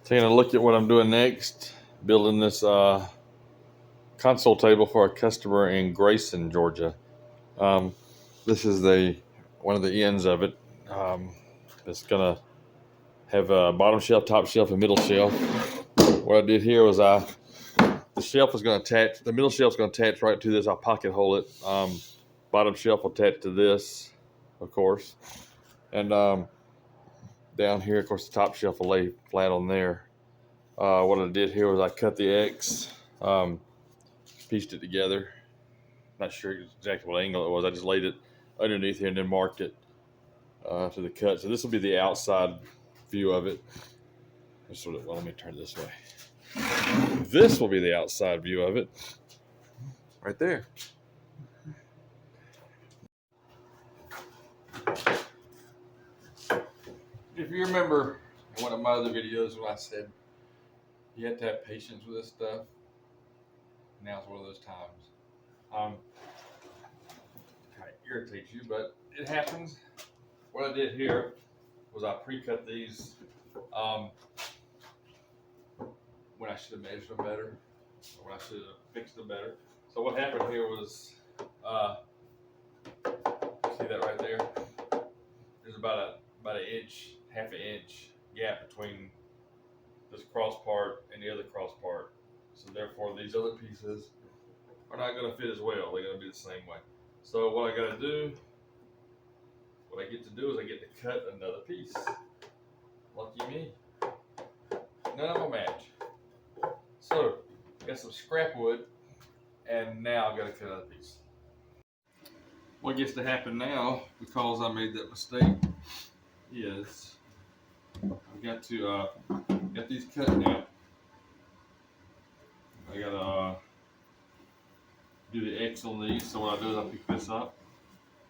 Taking a look at what I'm doing next, building this console table for a customer in Grayson, Georgia. Um, this is one of the ends of it. It's gonna have a bottom shelf, top shelf, and middle shelf. What I did here was the shelf is going to attach. The middle shelf is going to attach right to this. I'll pocket hole it. Bottom shelf will attach to this, of course, and down here, of course, the top shelf will lay flat on there. What I did here was I cut the X, pieced it together. Not sure exactly what angle it was. I just laid it underneath here and then marked it to the cut. So this will be the outside view of it. Well, let me turn it this way. This will be the outside view of it, right there. If you remember one of my other videos when I said you have to have patience with this stuff, now's one of those times. Kind of irritates you, but it happens. What I did here was I pre-cut these when I should have measured them better, or when I should have fixed them better. So what happened here was, see that right there? There's about an inch, half an inch gap between this cross part and the other cross part. So therefore these other pieces are not going to fit as well. They're going to be the same way. So what I got to do, what I get to do is I get to cut another piece. Lucky me. None of them match. So I got some scrap wood, and now I've got to cut another piece. What gets to happen now, because I made that mistake, is I've got to get these cut now. I gotta do the X on these. So what I do is I pick this up,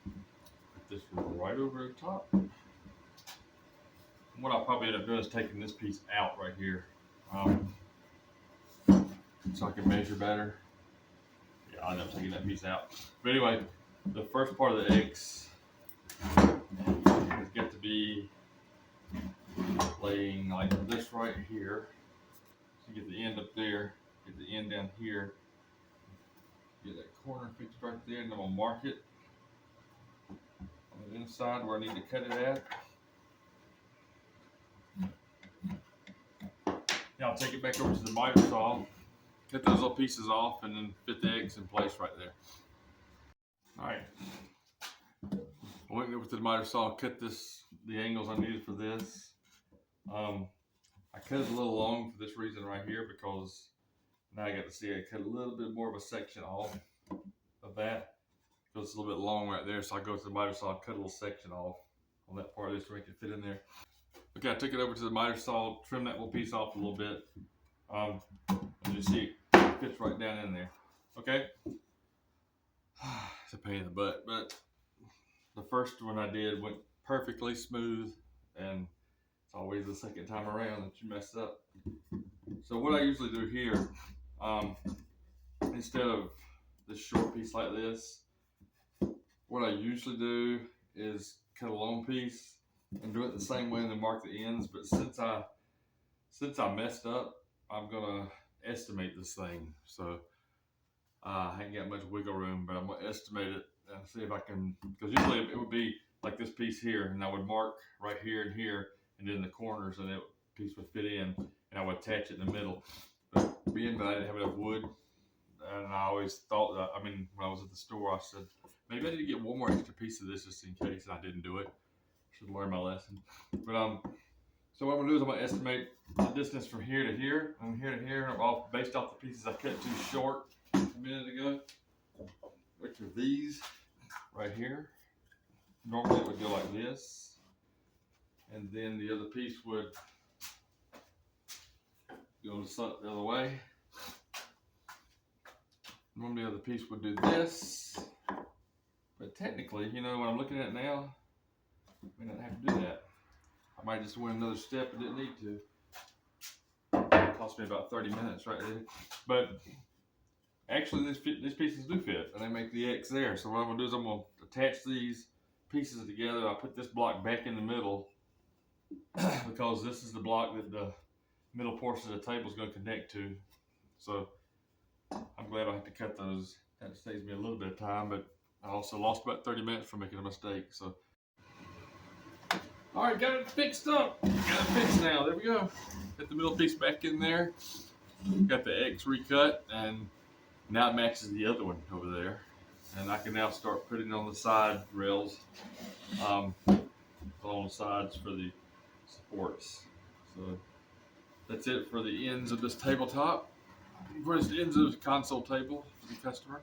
put this right over the top. What I'll probably end up doing is taking this piece out right here, so I can measure better. Yeah, I'll end up taking that piece out. But anyway, the first part of the X has got to be laying like this right here. So you get the end up there, get the end down here, get that corner fixed right there, and I'm gonna mark it on the inside where I need to cut it at. Now I'll take it back over to the miter saw, cut those little pieces off, and then fit the X in place right there. All right. I went over to the miter saw, cut the angles I needed for this. I cut it a little long for this reason right here, because now I got to see I cut a little bit more of a section off of that, because it's a little bit long right there. So I go to the miter saw, cut a little section off on that part of this to make it fit in there. Okay, I took it over to the miter saw, trimmed that little piece off a little bit. And you see it fits right down in there. Okay. It's a pain in the butt, but the first one I did went perfectly smooth, and it's always the second time around that you mess up. So what I usually do here, instead of this short piece like this, what I usually do is cut a long piece and do it the same way and then mark the ends. But since I messed up, I'm gonna estimate this thing. So I ain't got much wiggle room, but I'm gonna estimate it and see if I can, because usually it would be like this piece here, and I would mark right here and here, and then the corners, and that piece would fit in, and I would attach it in the middle. But being that I didn't have enough wood, and I always thought that, when I was at the store, I said, maybe I need to get one more extra piece of this just in case, and I didn't do it. Should learn my lesson. But so what I'm gonna do is I'm gonna estimate the distance from here to here and here to here, based off the pieces I cut too short a minute ago, which are these right here. Normally it would go like this, and then the other piece would go the other way. Normally the other piece would do this, but technically, when I'm looking at it now, I may not have to do that. I might just went another step and didn't need to. It cost me about 30 minutes right there. But actually these pieces do fit, and they make the X there. So what I'm gonna do is I'm gonna attach these pieces together. I'll put this block back in the middle because this is the block that the middle portion of the table is going to connect to. So I'm glad I had to cut those. That saves me a little bit of time, but I also lost about 30 minutes for making a mistake. So, all right, got it fixed up. Got it fixed now. There we go. Got the middle piece back in there. Got the X recut, and now it matches the other one over there. And I can now start putting on the side rails, on the sides for the supports. So that's it for the ends of this tabletop. For the ends of the console table for the customer.